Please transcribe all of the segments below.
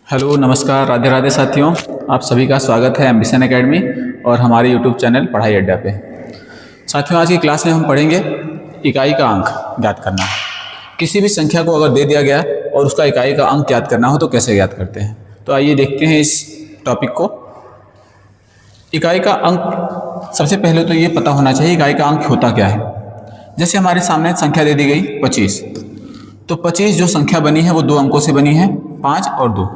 Hello नमस्कार राधे राधे साथियों, आप सभी का स्वागत है एम्बिशन एकेडमी और हमारे यूट्यूब चैनल पढ़ाई अड्डा पे। साथियों, आज की क्लास में हम पढ़ेंगे इकाई का अंक ज्ञात करना। किसी भी संख्या को अगर दे दिया गया और उसका इकाई का अंक ज्ञात करना हो तो कैसे ज्ञात करते हैं। तो आइए देखते हैं इस टॉपिक को। इकाई का अंक, सबसे पहले तो ये पता होना चाहिए इकाई का अंक होता क्या है। जैसे हमारे सामने संख्या दे दी गई 25, तो 25 जो संख्या बनी है वो दो अंकों से बनी है, 5 और 2।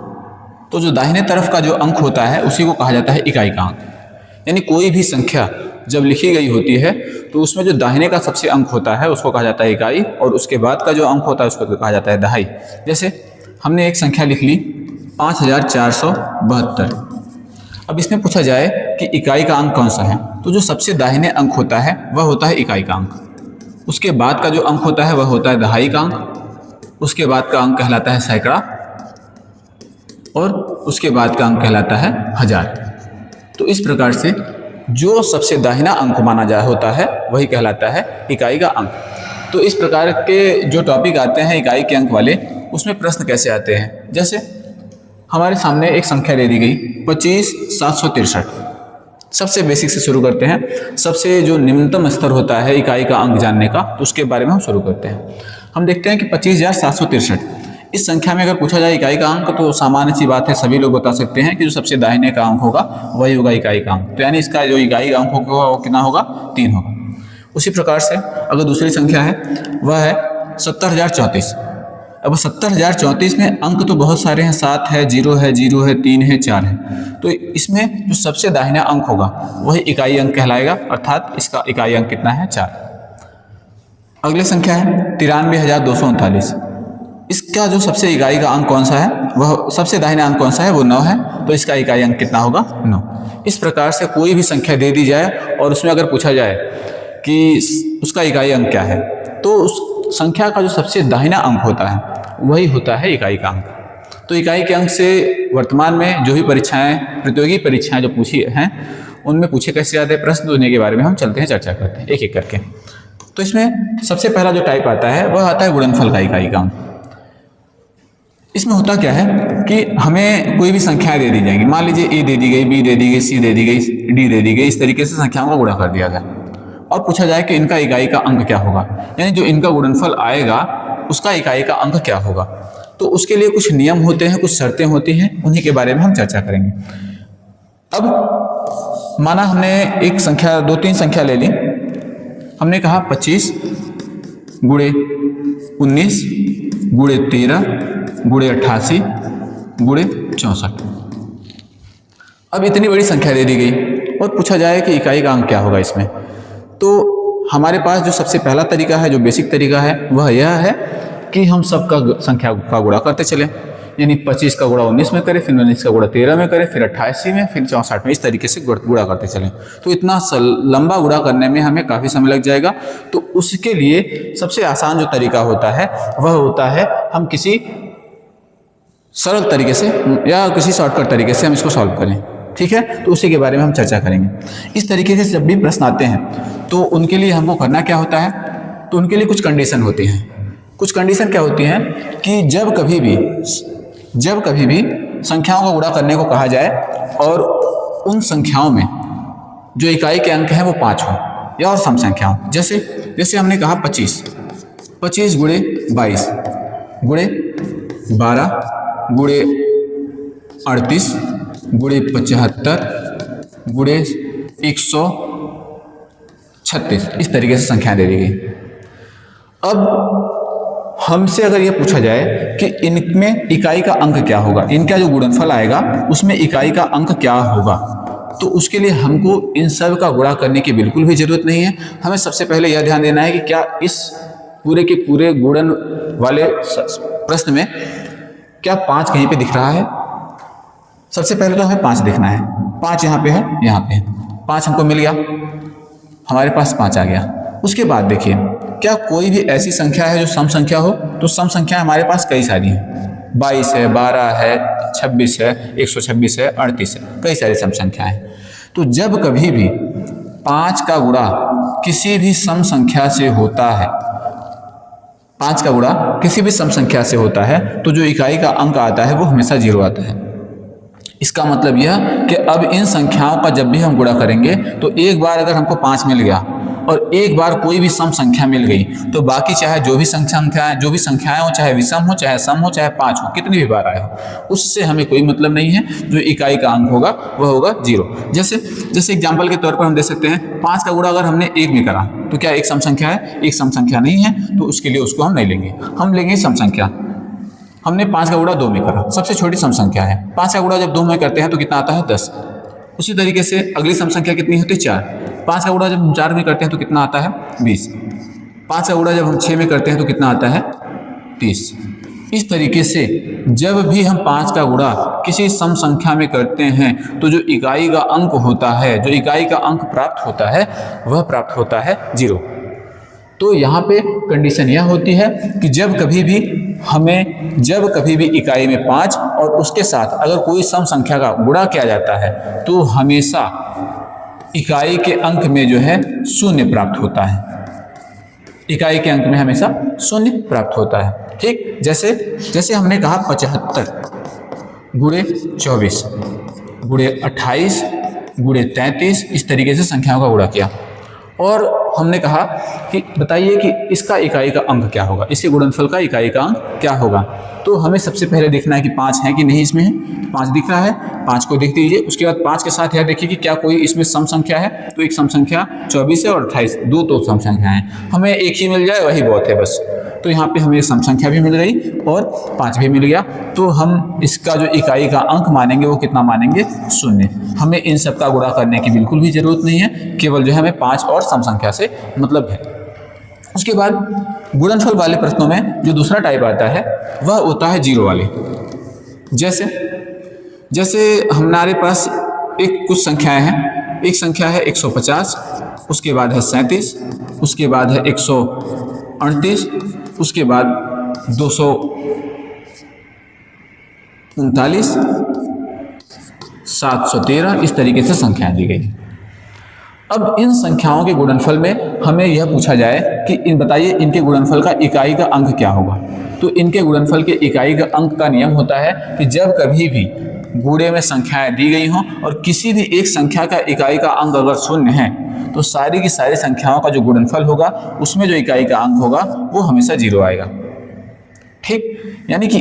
तो जो दाहिने तरफ का जो अंक होता है उसी को कहा जाता है इकाई का अंक। यानी कोई भी संख्या जब लिखी गई होती है तो उसमें जो दाहिने का सबसे अंक होता है उसको कहा जाता है इकाई, और उसके बाद का जो अंक होता है उसको कहा जाता है दहाई। जैसे हमने एक संख्या लिख ली 5472। अब इसमें पूछा जाए कि इकाई का अंक कौन सा है, तो जो सबसे दाहिने अंक होता है वह होता है इकाई का अंक। उसके बाद का जो अंक होता है वह होता है दहाई का अंक। उसके बाद का अंक कहलाता है सैकड़ा, और उसके बाद का अंक कहलाता है हजार। तो इस प्रकार से जो सबसे दाहिना अंक माना जा होता है वही कहलाता है इकाई का अंक। तो इस प्रकार के जो टॉपिक आते हैं इकाई के अंक वाले, उसमें प्रश्न कैसे आते हैं। जैसे हमारे सामने एक संख्या दे दी गई 25,763। सबसे बेसिक से शुरू करते हैं। सबसे जो निम्नतम स्तर होता है इकाई का अंक जानने का, तो उसके बारे में हम शुरू करते हैं। हम देखते हैं कि 25,763 इस संख्या में अगर पूछा जाए इकाई का अंक, तो सामान्य सी बात है, सभी लोग बता सकते हैं कि जो सबसे दाहिने का अंक होगा वही होगा इकाई का अंक। तो यानी इसका जो इकाई का अंक होगा वो कितना होगा, 3 होगा। उसी प्रकार से अगर दूसरी संख्या है वह है 70,034। अब 70,034 में अंक तो बहुत सारे हैं, 7 है, 0 है, 0 है, 3 है, 4 है। तो इसमें जो सबसे दाहिना अंक होगा वही इकाई अंक कहलाएगा, अर्थात इसका इकाई अंक कितना है, 4। अगली संख्या है 93,239। इसका जो सबसे इकाई का अंक कौन सा है, वह सबसे दाहिना अंक कौन सा है, वो 9 है। तो इसका इकाई अंक कितना होगा, 9। इस प्रकार से कोई भी संख्या दे दी जाए और उसमें अगर पूछा जाए कि उसका इकाई अंक क्या है, तो उस संख्या का जो सबसे दाहिना अंक होता है वही होता है इकाई का अंक। तो इकाई के अंक से वर्तमान में जो भी परीक्षाएं, प्रतियोगी परीक्षाएं जो पूछी हैं, उनमें पूछे कैसे जाते हैं प्रश्न, उन्हीं के बारे में हम चलते हैं, चर्चा करते हैं एक एक करके। तो इसमें सबसे पहला जो टाइप आता है वह आता है गुणनफल का इकाई का अंक। इसमें होता क्या है कि हमें कोई भी संख्याएं दे दी जाएंगी। मान लीजिए ए दे दी गई, बी दे दी गई, सी दे दी गई, डी दे दी गई। इस तरीके से संख्याओं का गुणा कर दिया गया और पूछा जाए कि इनका इकाई का अंक क्या होगा, यानी जो इनका गुणनफल आएगा उसका इकाई का अंक क्या होगा। तो उसके लिए कुछ नियम होते हैं, कुछ शर्तें होती हैं, उन्हीं के बारे में हम चर्चा करेंगे। अब माना हमने एक संख्या, 2-3 संख्या ले ली। हमने कहा 25 गुणे 19 गुणे 13 गुणे 88 गुणे 64। अब इतनी बड़ी संख्या दे दी गई और पूछा जाए कि इकाई का अंक क्या होगा इसमें। तो हमारे पास जो सबसे पहला तरीका है, जो बेसिक तरीका है, वह यह है कि हम सबका संख्या का गुणा करते चलें। यानी 25 का गुणा 19 में करें, फिर 19 का गुणा 13 में करें, फिर 88 में, फिर 64 में। इस तरीके से गुणा करते चलें। तो इतना लंबा गुणा करने में हमें काफ़ी समय लग जाएगा। तो उसके लिए सबसे आसान जो तरीका होता है वह होता है हम किसी सरल तरीके से या किसी शॉर्टकट तरीके से हम इसको सॉल्व करें। ठीक है, तो उसी के बारे में हम चर्चा करेंगे। इस तरीके से जब भी प्रश्न आते हैं तो उनके लिए हमको करना क्या होता है, तो उनके लिए कुछ कंडीशन होती हैं। कुछ कंडीशन क्या होती हैं कि जब कभी भी संख्याओं का गुणा करने को कहा जाए और उन संख्याओं में जो इकाई के अंक हैं वो 5 हों या और सम संख्या हों। जैसे हमने कहा 25 गुणे 22 गुणे 12 गुणे 38 गुणे 75 गुणे 136। इस तरीके से संख्या दे दी गई। अब हमसे अगर यह पूछा जाए कि इनमें इकाई का अंक क्या होगा, इनका जो गुणनफल आएगा उसमें इकाई का अंक क्या होगा, तो उसके लिए हमको इन सब का गुणा करने की बिल्कुल भी जरूरत नहीं है। हमें सबसे पहले यह ध्यान देना है कि क्या इस पूरे के पूरे गुणन वाले प्रश्न में क्या 5 कहीं पे दिख रहा है। सबसे पहले तो हमें 5 देखना है। 5 यहाँ पे है, यहाँ पे है। 5 हमको मिल गया, हमारे पास 5 आ गया। उसके बाद देखिए क्या कोई भी ऐसी संख्या है जो सम संख्या हो, तो सम संख्या हमारे पास कई सारी हैं। 22 है, 12 है, 26 है, 126 है, 38 है, कई सारी सम संख्याएं हैं। तो जब कभी भी 5 का गुणा किसी भी सम संख्या से होता है, 5 का गुणा किसी भी सम संख्या से होता है तो जो इकाई का अंक आता है वो हमेशा 0 आता है। इसका मतलब यह कि अब इन संख्याओं का जब भी हम गुणा करेंगे तो एक बार अगर हमको 5 मिल गया और एक बार कोई भी सम संख्या मिल गई तो बाकी चाहे जो भी संख्याएं हो, चाहे विषम हो, चाहे सम हो, चाहे 5 हो, कितनी भी बार आए हो, उससे हमें कोई मतलब नहीं है। जो इकाई का अंक होगा वह होगा 0। जैसे एग्जाम्पल के तौर पर हम दे सकते हैं 5 का गुणा अगर हमने 1 में करा तो क्या एक सम संख्या है? एक सम संख्या नहीं है, तो उसके लिए उसको हम नहीं लेंगे, हम लेंगे सम संख्या। हमने 5 का गुणा 2 में करा, सबसे छोटी सम संख्या है। 5 का गुणा जब 2 में करते हैं तो कितना आता है? 10। उसी तरीके से अगली सम संख्या कितनी होती है? 4। 5 का गुणा जब हम 4 में करते हैं तो कितना आता है? 20। 5 का गुणा जब हम 6 में करते हैं तो कितना आता है? 30। इस तरीके से जब भी हम 5 का गुणा किसी सम संख्या में करते हैं तो जो इकाई का अंक होता है, जो इकाई का अंक प्राप्त होता है वह प्राप्त होता है 0। तो यहाँ पे कंडीशन यह होती है कि जब कभी भी इकाई में 5 और उसके साथ अगर कोई सम संख्या का गुणा किया जाता है तो हमेशा इकाई के अंक में जो है 0 प्राप्त होता है। इकाई के अंक में हमेशा 0 प्राप्त होता है। ठीक, जैसे हमने कहा 75 गुणे 24 गुणे 28 गुणे 33, इस तरीके से संख्याओं का गुणा किया और हमने कहा कि बताइए कि इसका इकाई का अंक क्या होगा, इसके गुणनफल का इकाई का अंक क्या होगा। तो हमें सबसे पहले देखना है कि 5 है कि नहीं। इसमें 5 दिख रहा है, 5 को देख लीजिए। उसके बाद 5 के साथ यह देखिए कि क्या कोई इसमें सम संख्या है। तो एक सम संख्या 24 है और 28, 2 तो सम संख्या हैं, हमें एक ही मिल जाए वही बहुत है बस। तो यहाँ पे हमें सम संख्या भी मिल गई और 5 भी मिल गया। तो हम इसका जो इकाई का अंक मानेंगे वो कितना मानेंगे? 0। हमें इन सब का गुणा करने की बिल्कुल भी जरूरत नहीं है, केवल जो है हमें 5 और सम संख्या से मतलब है। उसके बाद गुणनफल वाले प्रश्नों में जो दूसरा टाइप आता है वह होता है 0 वाले। जैसे हमारे पास कुछ संख्याएं हैं। एक संख्या है 150, उसके बाद है 37, उसके बाद है 138, उसके बाद 239, 713, इस तरीके से संख्याएं दी गई। अब इन संख्याओं के गुणनफल में हमें यह पूछा जाए कि बताइए इनके गुणनफल का इकाई का अंक क्या होगा। तो इनके गुणनफल के इकाई का अंक का नियम होता है कि जब कभी भी गुणे में संख्याएं दी गई हों और किसी भी एक संख्या का इकाई का अंक अगर 0 है तो सारी की सारी संख्याओं का जो गुणनफल होगा उसमें जो इकाई का अंक होगा वो हमेशा 0 आएगा। ठीक, यानी कि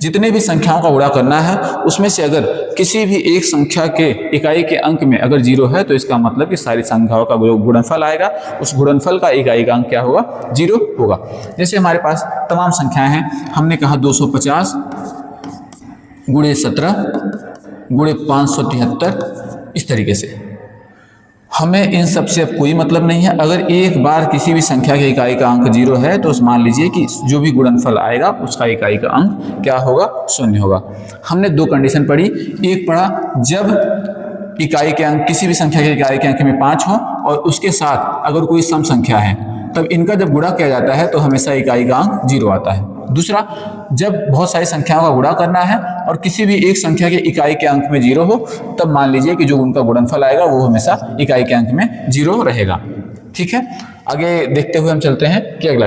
जितने भी संख्याओं का गुणा करना है उसमें से अगर किसी भी एक संख्या के इकाई के अंक में अगर 0 है तो इसका मतलब कि सारी संख्याओं का जो गुणनफल आएगा उस गुणनफल का इकाई का अंक क्या होगा? 0 होगा। जैसे हमारे पास तमाम संख्याएं हैं, हमने कहा 250 गुणे 17 गुणे 573, इस तरीके से। हमें इन सब से अब कोई मतलब नहीं है। अगर एक बार किसी भी संख्या के इकाई का अंक 0 है तो मान लीजिए कि जो भी गुणनफल आएगा उसका इकाई का अंक क्या होगा? 0 होगा। हमने 2 कंडीशन पढ़ी। एक पढ़ा जब इकाई के अंक किसी भी संख्या के इकाई के अंक में 5 हो और उसके साथ अगर कोई सम संख्या है तब इनका जब गुणा किया जाता है तो हमेशा इकाई का अंक 0 आता है। दूसरा, जब बहुत सारी संख्याओं का गुणा करना है और किसी भी एक संख्या के इकाई के अंक में 0 हो तब मान लीजिए कि जो उनका गुणनफल आएगा वो हमेशा इकाई के अंक में 0 रहेगा। ठीक है, आगे देखते हुए हम चलते हैं कि अगला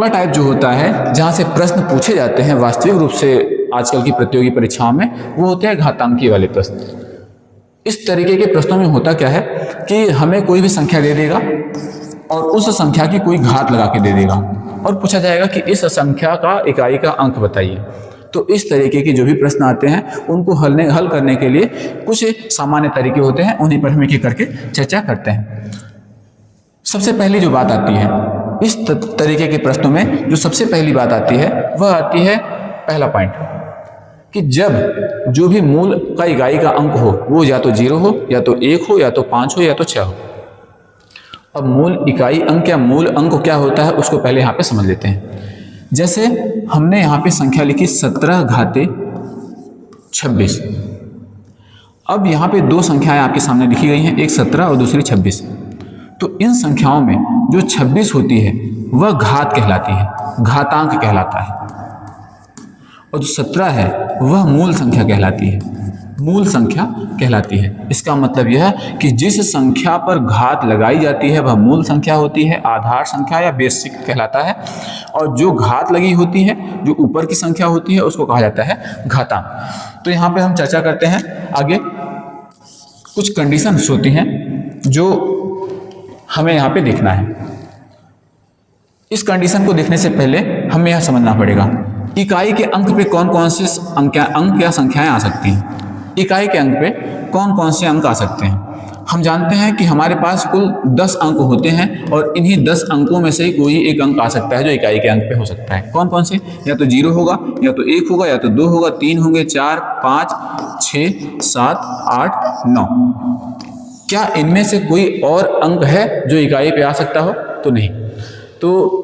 टाइप जो होता है जहाँ से प्रश्न पूछे जाते हैं वास्तविक रूप से आजकल की प्रतियोगी परीक्षाओं में, वो होते हैं घातांकी वाले प्रश्न। इस तरीके के प्रश्नों में होता क्या है कि हमें कोई भी संख्या दे देगा और उस संख्या की कोई घात लगा के दे देगा और पूछा जाएगा कि इस संख्या का इकाई का अंक बताइए। तो इस तरीके के जो भी प्रश्न आते हैं उनको हल करने के लिए कुछ सामान्य तरीके होते हैं, उन्हीं पर हम एक एक करके चर्चा करते हैं। सबसे पहली जो बात आती है इस तरीके के प्रश्नों में, जो सबसे पहली बात आती है वह आती है पहला पॉइंट कि जब जो भी मूल का इकाई का अंक हो वो या तो 0 हो या तो 1 हो या तो 5 हो या तो 6 हो। अब मूल इकाई अंक या मूल अंक क्या होता है उसको पहले यहाँ पे समझ लेते हैं। जैसे हमने यहाँ पे संख्या लिखी 17 घाते 26। अब यहाँ पे 2 संख्याएं आपके सामने लिखी गई हैं, एक 17 और दूसरी 26। तो इन संख्याओं में जो 26 होती है वह घात कहलाती है, घातांक कहलाता है, और जो 17 है वह मूल संख्या कहलाती है। मूल संख्या कहलाती है। इसका मतलब यह है कि जिस संख्या पर घात लगाई जाती है वह मूल संख्या होती है, आधार संख्या या बेसिक कहलाता है। और जो घात लगी होती है, जो ऊपर की संख्या होती है, उसको कहा जाता है घातांक। तो यहाँ पे हम चर्चा करते हैं आगे। कुछ कंडीशंस होती हैं जो हमें यहाँ पे देखना है। इस कंडीशन को देखने से पहले हमें यह समझना पड़ेगा इकाई के अंक पे कौन कौन से अंक या संख्याएं आ सकती हैं। इकाई के अंक पे कौन कौन से अंक आ सकते हैं। हम जानते हैं कि हमारे पास कुल 10 अंक होते हैं और इन्हीं 10 अंकों में से ही कोई एक अंक आ सकता है जो इकाई के अंक पे हो सकता है। कौन कौन से? या तो 0 होगा, या तो 1 होगा, या तो 2 होगा, 3 होंगे, 4, 5, 6, 7, 8, 9। क्या इनमें से कोई और अंक है जो इकाई पे आ सकता हो? तो नहीं। तो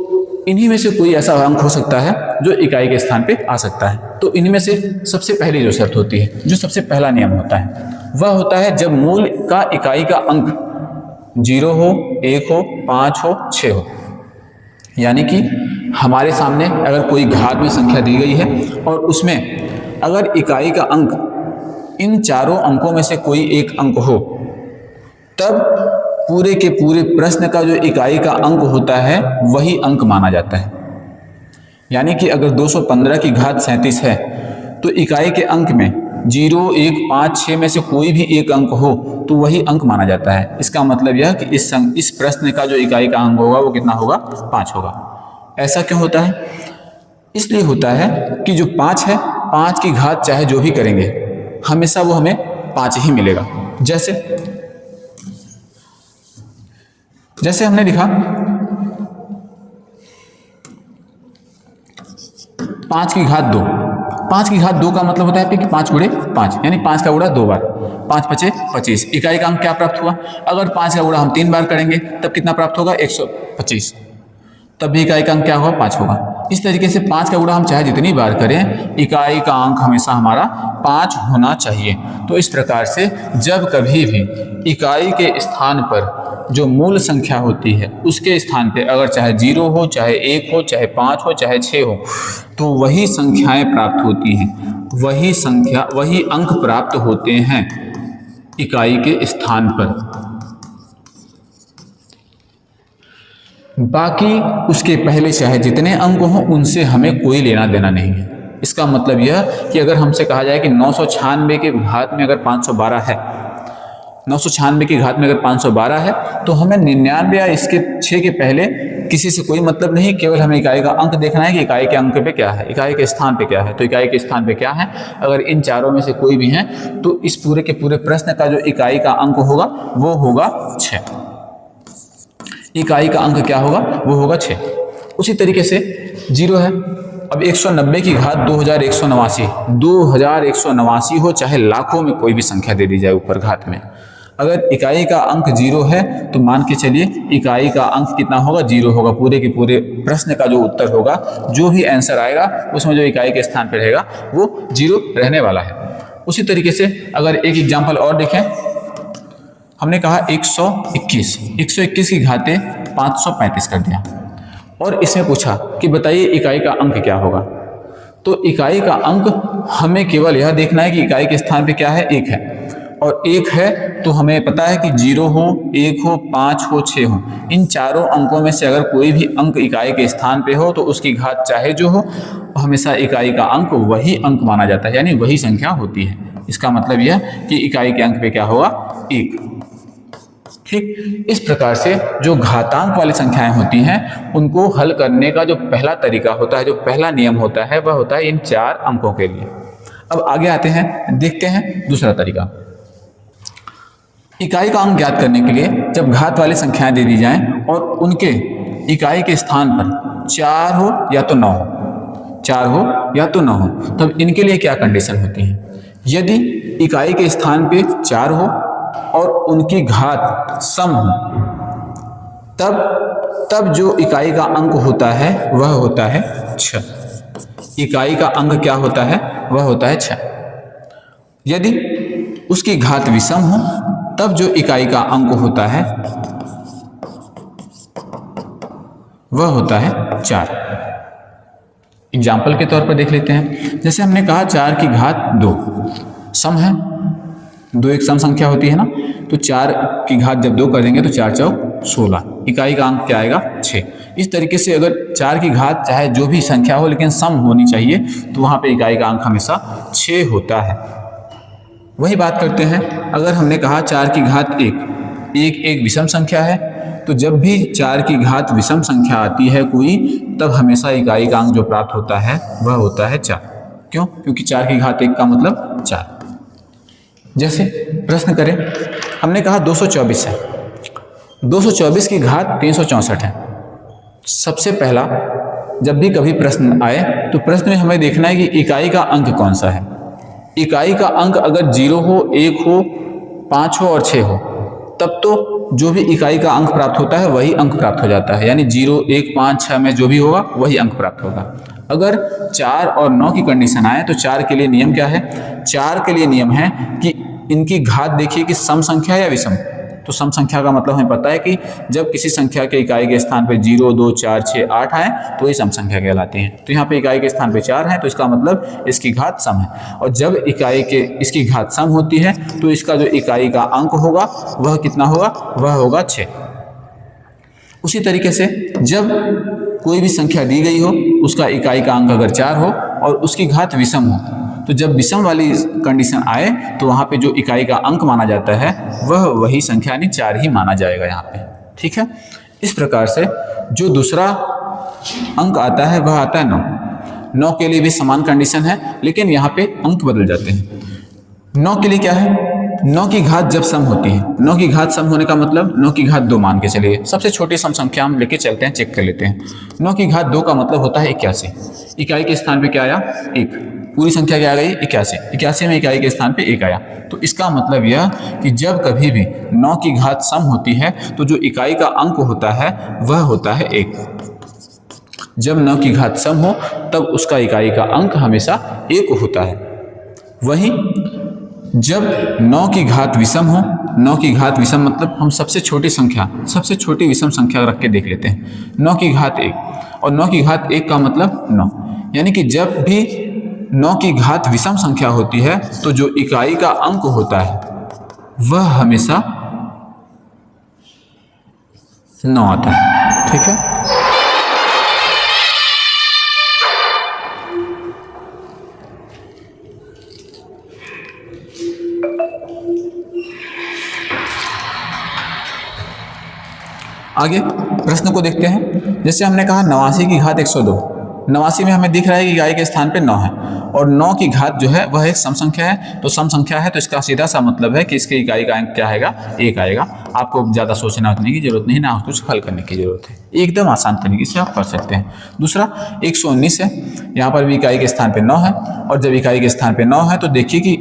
इन्हीं में से कोई ऐसा अंक हो सकता है जो इकाई के स्थान पे आ सकता है। तो इनमें से सबसे पहली जो शर्त होती है, जो सबसे पहला नियम होता है, वह होता है जब मूल का इकाई का अंक 0 हो, 1 हो, 5 हो, 6 हो। यानी कि हमारे सामने अगर कोई घात में संख्या दी गई है और उसमें अगर इकाई का अंक इन चारों अंकों में से कोई एक अंक हो, तब पूरे के पूरे प्रश्न का जो इकाई का अंक होता है वही अंक माना जाता है। यानी कि अगर 215 की घात 37 है तो इकाई के अंक में 0, 1, 5, 6 में से कोई भी एक अंक हो तो वही अंक माना जाता है। इसका मतलब यह कि इस प्रश्न का जो इकाई का अंक होगा वो कितना होगा? 5 होगा। ऐसा क्यों होता है? इसलिए होता है कि जो 5 है, 5 की घात चाहे जो भी करेंगे हमेशा वो हमें 5 ही मिलेगा। जैसे हमने लिखा 5 की घात 2। 5 की घात 2 का मतलब होता है कि 5 गुणे 5, यानी 5 का गुणा 2 बार, 5 पचे 25। इकाई का अंक क्या प्राप्त हुआ? अगर 5 का गुणा हम 3 बार करेंगे तब कितना प्राप्त होगा? 125। तब भी इकाई का अंक क्या होगा? 5 होगा। इस तरीके से 5 का गुणा हम चाहे जितनी बार करें, इकाई का अंक हमेशा हमारा 5 होना चाहिए। तो इस प्रकार से जब कभी भी इकाई के स्थान पर जो मूल संख्या होती है उसके स्थान पे अगर चाहे 0 हो, चाहे 1 हो, चाहे 5 हो, चाहे 6 हो, तो वही संख्याएं प्राप्त होती हैं, वही अंक प्राप्त होते हैं इकाई के स्थान पर। बाकी उसके पहले चाहे जितने अंक हों उनसे हमें कोई लेना देना नहीं है। इसका मतलब यह कि अगर हमसे कहा जाए कि 996 के घात में अगर 512 है, 996 की घात में अगर 512 है तो हमें 99 या इसके 6 के पहले किसी से कोई मतलब नहीं, केवल हमें इकाई का अंक देखना है कि इकाई के अंक पे क्या है, इकाई के स्थान पे क्या है। तो इकाई के स्थान पे क्या है? अगर इन चारों में से कोई भी है तो इस पूरे के पूरे प्रश्न का जो इकाई का अंक होगा वो होगा 6। इकाई का अंक क्या होगा? वो होगा 6। उसी तरीके से 0 है। अब 190 की घात 2189 हो, चाहे लाखों में कोई भी संख्या दे दी जाए ऊपर घात में, अगर इकाई का अंक 0 है तो मान के चलिए इकाई का अंक कितना होगा? 0 होगा। पूरे के पूरे प्रश्न का जो उत्तर होगा, जो भी आंसर आएगा उसमें जो इकाई के स्थान पर रहेगा वो 0 रहने वाला है। उसी तरीके से अगर एक एग्जाम्पल और देखें, हमने कहा 121 की घातें 535 कर दिया और इसमें पूछा कि बताइए इकाई का अंक क्या होगा। तो इकाई का अंक हमें केवल यह देखना है कि इकाई के स्थान पे क्या है? 1 है। और 1 है तो हमें पता है कि 0 हो, 1 हो, 5 हो, 6 हो, इन चारों अंकों में से अगर कोई भी अंक इकाई के स्थान पे हो तो उसकी घात चाहे जो हो, हमेशा इकाई का अंक वही अंक माना जाता है, यानी वही संख्या होती है। इसका मतलब यह कि इकाई के अंक पे क्या होगा? 1। ठीक इस प्रकार से जो घातांक वाली संख्याएं होती हैं उनको हल करने का जो पहला तरीका होता है, जो पहला नियम होता है, वह होता है इन 4 अंकों के लिए। अब आगे आते हैं, देखते हैं दूसरा तरीका। इकाई का अंक ज्ञात करने के लिए जब घात वाली संख्याएं दे दी जाएं और उनके इकाई के स्थान पर 4 हो या तो 9 हो, 4 हो या तो 9 हो, तब इनके लिए क्या कंडीशन होती है? यदि इकाई के स्थान पे 4 हो और उनकी घात सम हो, तब जो इकाई का अंक होता है वह होता है 6। इकाई का अंक क्या होता है? वह होता है 6। यदि उसकी घात विषम हो तब जो इकाई का अंक होता है वह होता है 4। एग्जाम्पल के तौर पर देख लेते हैं। जैसे हमने कहा 4 की घात 2, सम है, 2 एक सम संख्या होती है ना, तो 4 की घात जब 2 कर देंगे तो 4 चौक 16, इकाई का अंक क्या आएगा 6। इस तरीके से अगर 4 की घात चाहे जो भी संख्या हो लेकिन सम होनी चाहिए, तो वहाँ पे इकाई का अंक हमेशा 6 होता है। वही बात करते हैं, अगर हमने कहा 4 की घात 1 एक विषम संख्या है, तो जब भी 4 की घात विषम संख्या आती है कोई, तब हमेशा इकाई का अंक जो प्राप्त होता है वह होता है 4। क्यों? क्योंकि 4 की घात 1 का मतलब 4। जैसे प्रश्न करें, हमने कहा 224 है, 224 की घात 364 है। सबसे पहला जब भी कभी प्रश्न आए तो प्रश्न में हमें देखना है कि इकाई का अंक कौन सा है। इकाई का अंक अगर 0 हो, 1 हो, 5 हो और 6 हो, तब तो जो भी इकाई का अंक प्राप्त होता है वही अंक प्राप्त हो जाता है, यानी 0, 1, 5, 6 में जो भी होगा वही अंक प्राप्त होगा। अगर 4 और 9 की कंडीशन आए तो 4 के लिए नियम क्या है? 4 के लिए नियम है कि इनकी घात देखिए कि सम संख्या या विषम। तो सम संख्या का मतलब हमें पता है कि जब किसी संख्या के इकाई के स्थान पे 0, 2, 4, 6, 8 आए तो ये सम संख्या कहलाती हैं। तो यहाँ पे इकाई के स्थान पे 4 है तो इसका मतलब इसकी घात सम है, और जब इसकी घात सम होती है तो इसका जो इकाई का अंक होगा वह कितना होगा? वह होगा 6। उसी तरीके से जब कोई भी संख्या दी गई हो, उसका इकाई का अंक अगर 4 हो और उसकी घात विषम हो, तो जब विषम वाली कंडीशन आए तो वहाँ पे जो इकाई का अंक माना जाता है वह वही संख्या यानी 4 ही माना जाएगा यहाँ पे। ठीक है, इस प्रकार से जो दूसरा अंक आता है वह आता है 9। 9 के लिए भी समान कंडीशन है, लेकिन यहाँ पे अंक बदल जाते हैं। 9 के लिए क्या है? 9 की घात जब सम होती है, 9 की घात सम होने का मतलब 9 की घात 2 मान के चलिए, सबसे छोटी सम संख्या हम लेके चलते हैं, चेक कर लेते हैं। 9 की घात 2 का मतलब होता है 81। इकाई के स्थान पे क्या आया? 1। पूरी संख्या क्या आ गई? 81। 81 में इकाई के स्थान पे 1 आया। तो इसका मतलब यह कि जब कभी भी 9 की घात सम होती है तो जो इकाई का अंक होता है वह होता है 1। जब 9 की घात सम हो तब उसका इकाई का अंक हमेशा 1 होता है। वहीं जब 9 की घात विषम हो, 9 की घात विषम मतलब हम सबसे छोटी संख्या, सबसे छोटी विषम संख्या रख के देख लेते हैं। 9 की घात 1 और 9 की घात 1 का मतलब 9, यानी कि जब भी 9 की घात विषम संख्या होती है तो जो इकाई का अंक होता है वह हमेशा 9 आता है। ठीक है, आगे प्रश्न को देखते हैं। जैसे हमने कहा 89 की घात 102, 89 में हमें दिख रहा है कि इकाई के स्थान पे 9 है और 9 की घात जो है वह एक सम संख्या है। तो सम संख्या है तो इसका सीधा सा मतलब है कि इसके इकाई का अंक क्या आएगा? 1 आएगा। आपको ज़्यादा सोचना की जरूरत नहीं, ना कुछ हल करने की जरूरत है, एकदम आसान तरीके से आप कर सकते हैं। दूसरा 119 है, यहाँ पर भी इकाई के स्थान पे 9 है और जब इकाई के स्थान पे 9 है तो देखिए कि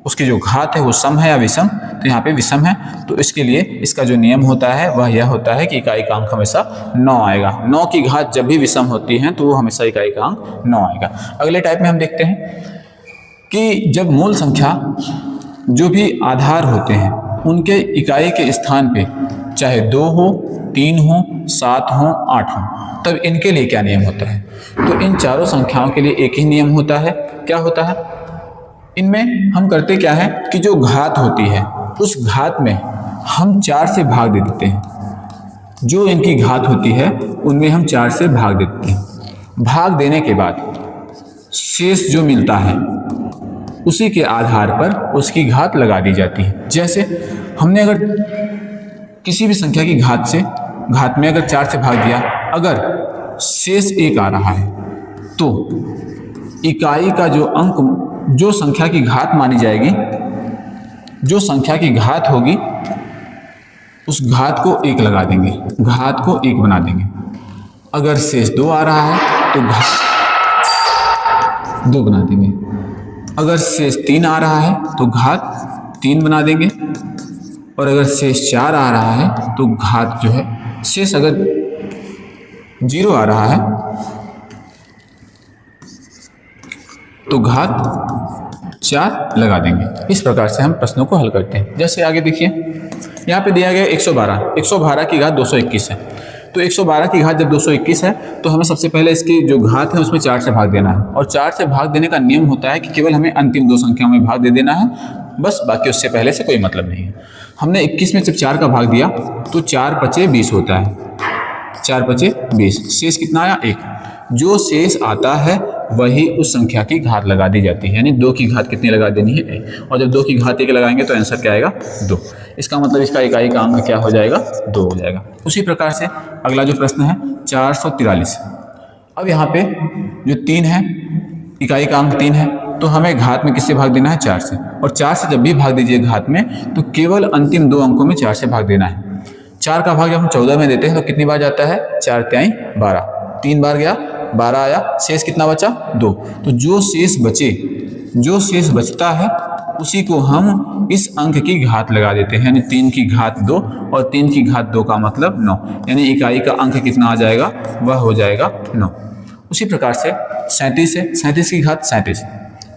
उसकी जो घात है वो सम है या विषम, तो यहाँ पे विषम है। तो इसके लिए इसका जो नियम होता है वह यह होता है कि इकाई का अंक हमेशा 9 आएगा। 9 की घात जब भी विषम होती है तो वो हमेशा इकाई का अंक 9 आएगा। अगले टाइप में हम देखते हैं कि जब मूल संख्या जो भी आधार होते हैं उनके इकाई के स्थान पे चाहे 2 हो, 3 हो, 7 हो, 8 हो, तब इनके लिए क्या नियम होता है? तो इन चारों संख्याओं के लिए एक ही नियम होता है। क्या होता है? इनमें हम करते क्या है कि जो घात होती है उस घात में हम 4 से भाग दे देते हैं। जो इनकी घात होती है उनमें हम 4 से भाग देते हैं। भाग देने के बाद शेष जो मिलता है उसी के आधार पर उसकी घात लगा दी जाती है। जैसे हमने अगर किसी भी संख्या की घात में अगर 4 से भाग दिया, अगर शेष 1 आ रहा है तो इकाई का जो अंक, जो संख्या की घात मानी जाएगी, जो संख्या की घात होगी उस घात को 1 लगा देंगे, घात को 1 बना देंगे। अगर शेष 2 आ रहा है तो घात 2 बना देंगे। अगर शेष 3 आ रहा है तो घात 3 बना देंगे और अगर शेष 4 आ रहा है तो घात जो है, शेष अगर 0 आ रहा है तो घात 4 लगा देंगे। इस प्रकार से हम प्रश्नों को हल करते हैं। जैसे आगे देखिए, यहाँ पे दिया गया 112 की घात 221 है। तो 112 की घात जब 221 है तो हमें सबसे पहले इसकी जो घात है उसमें 4 से भाग देना है, और 4 से भाग देने का नियम होता है कि केवल हमें अंतिम दो संख्याओं में भाग दे देना है, बस, बाकी उससे पहले से कोई मतलब नहीं है। हमने 21 में जब 4 का भाग दिया तो 4 पचे 20 होता है, 4 पचे 20, शेष कितना आया 1। जो शेष आता है वही उस संख्या की घात लगा दी जाती है, यानी 2 की घात कितनी लगा देनी है 1, और जब 2 की घात 1 लगाएंगे तो आंसर क्या आएगा 2। इसका मतलब इसका इकाई का अंक क्या हो जाएगा 2 हो जाएगा। उसी प्रकार से अगला जो प्रश्न है 443। अब यहाँ पे जो 3 है, इकाई का अंक 3 है, तो हमें घात में किससे भाग देना है 4 से, और 4 से जब भी भाग दीजिए घात में तो केवल अंतिम 2 अंकों में 4 से भाग देना है। 4 का भाग जब हम 14 में देते हैं तो कितनी बार जाता है 4 तिहाई 12, 3 बार गया 12 आया, शेष कितना बचा 2। तो जो शेष बचता है उसी को हम इस अंक की घात लगा देते हैं, यानी 3 की घात 2, और 3 की घात 2 का मतलब 9, यानी इकाई का अंक कितना आ जाएगा वह हो जाएगा 9। उसी प्रकार से 37 है, 37 की घात 37,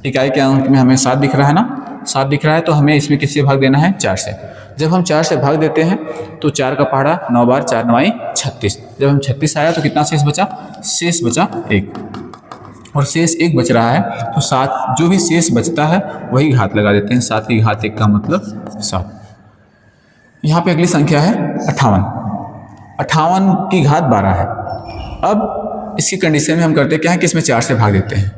इकाई के अंक में हमें 7 दिख रहा है ना, 7 दिख रहा है, तो हमें इसमें किससे भाग देना है 4 से। जब हम 4 से भाग देते हैं तो 4 का पहाड़ा 9 बार 4 9 36, जब हम 36 आया तो कितना शेष बचा, शेष बचा 1, और शेष 1 बच रहा है तो 7, जो भी शेष बचता है वही घात लगा देते हैं, 7 की घात 1 का मतलब 7। यहाँ पे अगली संख्या है 58, 58 की घात 12 है। अब इसकी कंडीशन में हम करते क्या है कि इसमें 4 से भाग देते हैं।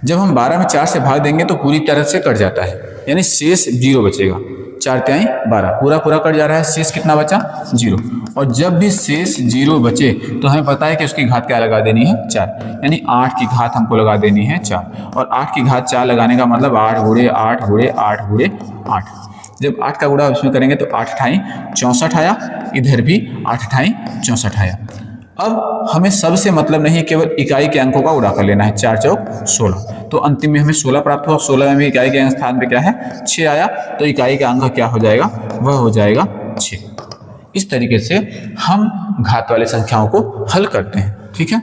जब हम 12 में 4 से भाग देंगे तो पूरी तरह से कट जाता है, यानी शेष 0 बचेगा, 4 तिहाई 12 पूरा कट जा रहा है, शेष कितना बचा 0। और जब भी शेष 0 बचे तो हमें पता है कि उसकी घात क्या लगा देनी है 4, यानी 8 की घात हमको लगा देनी है 4, और 8 की घात 4 लगाने का मतलब 8 गुणे 8 गुणे 8 गुणे 8। जब 8 का गुणा उसमें करेंगे तो 8 अठाई 64 आया, इधर भी 8 अठाई 64 आया। अब हमें सबसे मतलब नहीं है, केवल इकाई के अंकों का उड़ा कर लेना है, 4 चौक 16, तो अंतिम में हमें 16 प्राप्त हुआ, 16 में भी इकाई के स्थान पे क्या है 6 आया, तो इकाई का अंक क्या हो जाएगा वह हो जाएगा 6। इस तरीके से हम घात वाली संख्याओं को हल करते हैं, ठीक है।